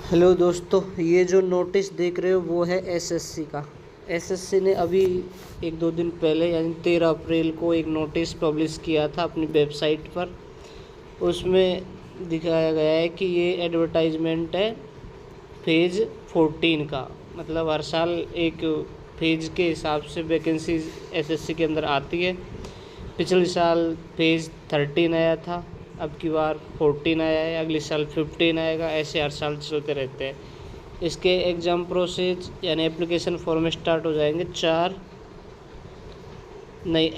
Hello दोस्तों, ये जो नोटिस देख रहे हो वो है एसएससी का। एसएससी ने अभी एक दो दिन पहले यानी 13 अप्रैल को एक नोटिस पब्लिश किया था अपनी वेबसाइट पर। उसमें दिखाया गया है कि ये एडवर्टाइजमेंट है फेज़ 14 का। मतलब हर साल एक फेज़ के हिसाब से वैकेंसी एसएससी के अंदर आती है। पिछले साल फेज़ 13 आया था, अब की बार 14 आया है, अगले साल 15 आएगा, ऐसे हर साल चलते रहते हैं। इसके एग्ज़ाम प्रोसेस यानी एप्लीकेशन फॉर्म स्टार्ट हो जाएंगे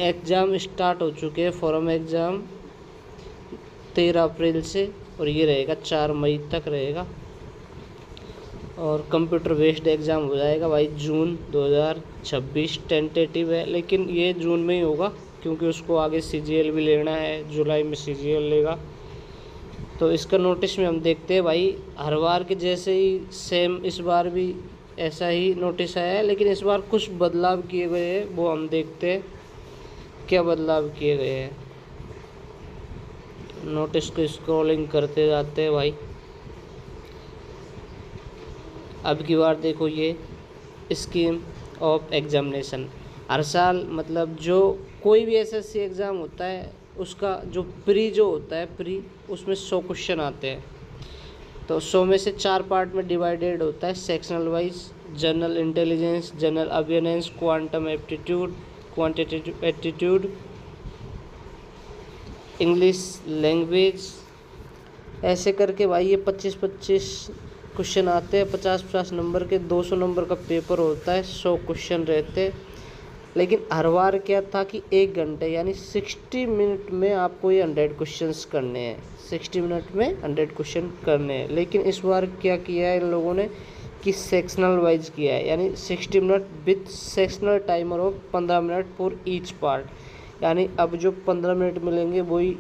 एग्ज़ाम स्टार्ट हो चुके हैं। फॉर्म एग्ज़ाम 13 अप्रैल से और ये रहेगा 4 मई तक रहेगा। और कंप्यूटर बेस्ड एग्ज़ाम हो जाएगा भाई जून 2026 टेंटेटिव है, लेकिन ये जून में ही होगा क्योंकि उसको आगे सीजीएल भी लेना है, जुलाई में सीजीएल लेगा। तो इसका नोटिस में हम देखते हैं भाई, हर बार के जैसे ही सेम इस बार भी ऐसा ही नोटिस आया है, लेकिन इस बार कुछ बदलाव किए गए हैं, वो हम देखते हैं क्या बदलाव किए गए हैं। नोटिस को स्क्रॉलिंग करते जाते हैं भाई। अब की बार देखो, ये स्कीम ऑफ एग्जामिनेशन हर साल, मतलब जो कोई भी एसएससी एग्ज़ाम होता है उसका जो प्री होता है उसमें 100 क्वेश्चन आते हैं। तो 100 में से 4 पार्ट में डिवाइडेड होता है sectional wise: general intelligence, general awareness, quantum aptitude, quantitative aptitude, English language. ऐसे करके भाई ये 25-25 क्वेश्चन आते हैं। 50-50 नंबर के 200 नंबर का पेपर होता है, 100 क्वेश्चन रहते हैं। लेकिन हर बार क्या था कि 1 घंटे यानी 60 मिनट में आपको ये 100 क्वेश्चंस करने हैं। 60 मिनट में 100 क्वेश्चन करने हैं। लेकिन इस बार क्या किया है इन लोगों ने कि सेक्शनल वाइज किया है, यानी 60 minute with sectional timer of 15 minute for each part. यानी अब जो 15 मिनट मिलेंगे वही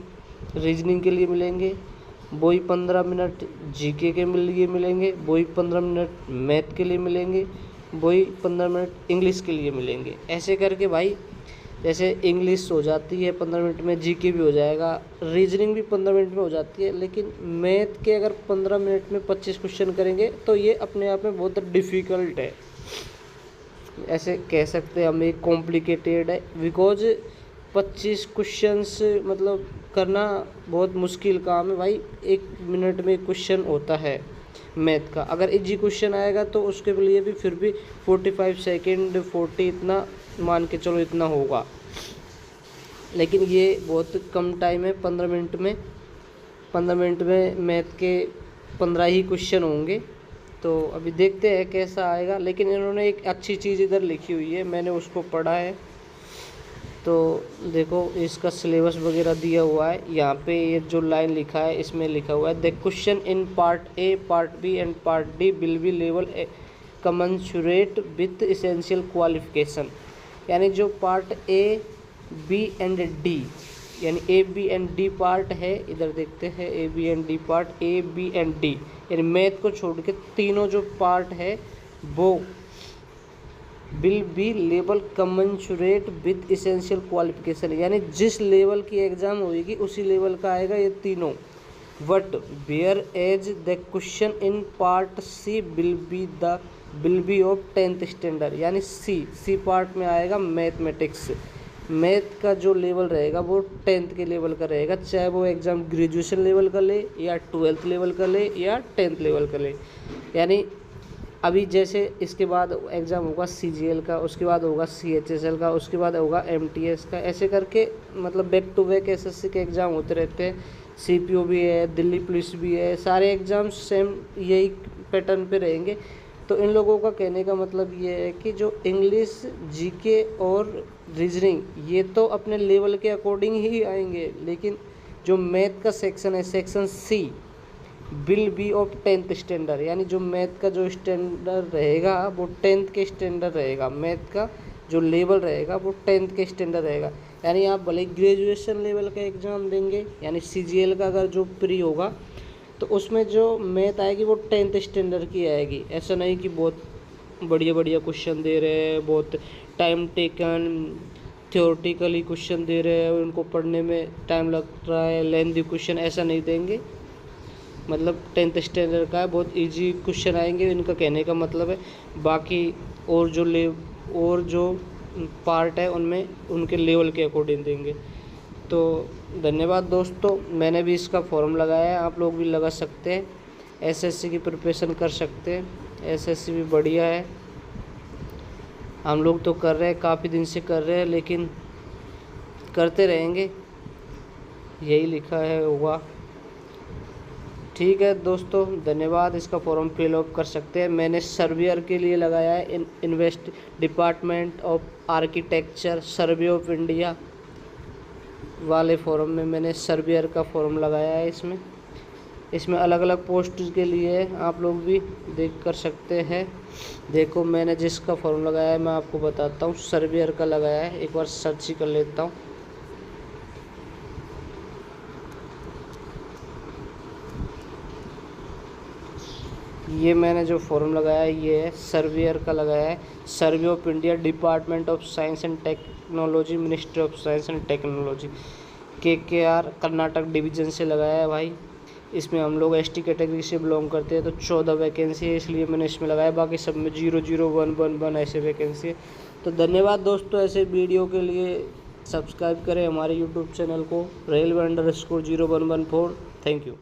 रीजनिंग के लिए मिलेंगे, वही 15 मिनट जीके के लिए मिलेंगे, वही 15 मिनट मैथ के लिए मिलेंगे, वही 15 मिनट इंग्लिश के लिए मिलेंगे। ऐसे करके भाई जैसे इंग्लिश हो जाती है 15 मिनट में, जीके भी हो जाएगा, रीजनिंग भी 15 मिनट में हो जाती है। लेकिन मैथ के अगर 15 मिनट में 25 क्वेश्चन करेंगे तो ये अपने आप में बहुत डिफ़िकल्ट है, ऐसे कह सकते हैं हम, एक कॉम्प्लिकेटेड है। बिकॉज 25 क्वेश्चंस मतलब करना बहुत मुश्किल काम है भाई। 1 मिनट में क्वेश्चन होता है मैथ का। अगर इजी क्वेश्चन आएगा तो उसके लिए भी फिर भी 45 सेकेंड 40 इतना मान के चलो, इतना होगा। लेकिन ये बहुत कम टाइम है, 15 मिनट में। 15 मिनट में मैथ के 15 ही क्वेश्चन होंगे। तो अभी देखते हैं कैसा आएगा। लेकिन इन्होंने एक अच्छी चीज़ इधर लिखी हुई है, मैंने उसको पढ़ा है। तो देखो इसका सिलेबस वगैरह दिया हुआ है यहाँ पे। ये जो लाइन लिखा है इसमें लिखा हुआ है, the question in part A, part B and part D will be level commensurate with essential qualification. यानी जो part A B and D, यानी A B and D part है, इधर देखते हैं A B and D part, A B and D यानी math को छोड़ के तीनों जो पार्ट है वो will be level commensurate with essential qualification. यानी जिस लेवल की एग्ज़ाम होगी उसी लेवल का आएगा ये तीनों। But where as the question in part C will be of 10th standard. यानी सी पार्ट में आएगा मैथमेटिक्स। मैथ का जो लेवल रहेगा वो 10th के लेवल का रहेगा, चाहे वो एग्ज़ाम ग्रेजुएशन लेवल का ले या 12th लेवल का ले या 10th लेवल का ले। यानी अभी जैसे इसके बाद एग्ज़ाम होगा सीजीएल का, उसके बाद होगा सीएचएसएल का, उसके बाद होगा एमटीएस का, ऐसे करके मतलब बैक टू बैक एसएससी के एग्ज़ाम होते रहते हैं। सीपीओ भी है, दिल्ली पुलिस भी है, सारे एग्ज़ाम सेम यही पैटर्न पे रहेंगे। तो इन लोगों का कहने का मतलब ये है कि जो इंग्लिश, जीके और रीजनिंग ये तो अपने लेवल के अकॉर्डिंग ही आएंगे, लेकिन जो मैथ का सेक्शन है, section C will be of 10th standard. यानी जो मैथ का जो स्टैंडर्ड रहेगा वो 10th के स्टैंडर्ड रहेगा। मैथ का जो लेवल रहेगा वो 10th के स्टैंडर्ड रहेगा। यानी आप भले ग्रेजुएशन लेवल का एग्ज़ाम देंगे, यानी सीजीएल का अगर जो प्री होगा तो उसमें जो मैथ आएगी वो 10th स्टैंडर्ड की आएगी। ऐसा नहीं कि बहुत बढ़िया बढ़िया क्वेश्चन दे रहे हैं, बहुत टाइम टेकन थ्योरेटिकली क्वेश्चन दे रहे हैं, उनको पढ़ने में टाइम लग रहा है, लेंथी क्वेश्चन, ऐसा नहीं देंगे। मतलब 10th स्टैंडर्ड का है, बहुत इजी क्वेश्चन आएंगे, इनका कहने का मतलब है। बाकी और जो पार्ट है उनमें उनके लेवल के अकॉर्डिंग देंगे। तो धन्यवाद दोस्तों, मैंने भी इसका फॉर्म लगाया है, आप लोग भी लगा सकते हैं, एसएससी की प्रिपरेशन कर सकते हैं। एसएससी भी बढ़िया है, हम लोग तो कर रहे हैं, काफ़ी दिन से कर रहे हैं, लेकिन करते रहेंगे, यही लिखा है होगा। ठीक है दोस्तों, धन्यवाद। इसका फॉर्म फिलअप कर सकते हैं। मैंने सर्वेयर के लिए लगाया है invest department of architecture survey of India वाले फॉर्म में मैंने सर्वेयर का फॉर्म लगाया है। इसमें अलग अलग पोस्ट के लिए आप लोग भी देख कर सकते हैं। देखो मैंने जिसका फॉर्म लगाया है मैं आपको बताता हूँ, सर्वेयर का लगाया है, एक बार सर्च ही कर लेता हूँ। ये मैंने जो फॉर्म लगाया है ये है सर्वेयर का लगाया है, survey of India department of science and technology ministry of science and technology KKR Karnataka division से लगाया है भाई। इसमें हम लोग ST कैटेगरी से बिलोंग करते हैं, तो 14 वैकेंसी है, इसलिए मैंने इसमें लगाया। बाकी सब में 00111 ऐसे वैकेंसी है। तो धन्यवाद दोस्तों, ऐसे वीडियो के लिए सब्सक्राइब करें हमारे YouTube चैनल को, railway_011 4। Thank you.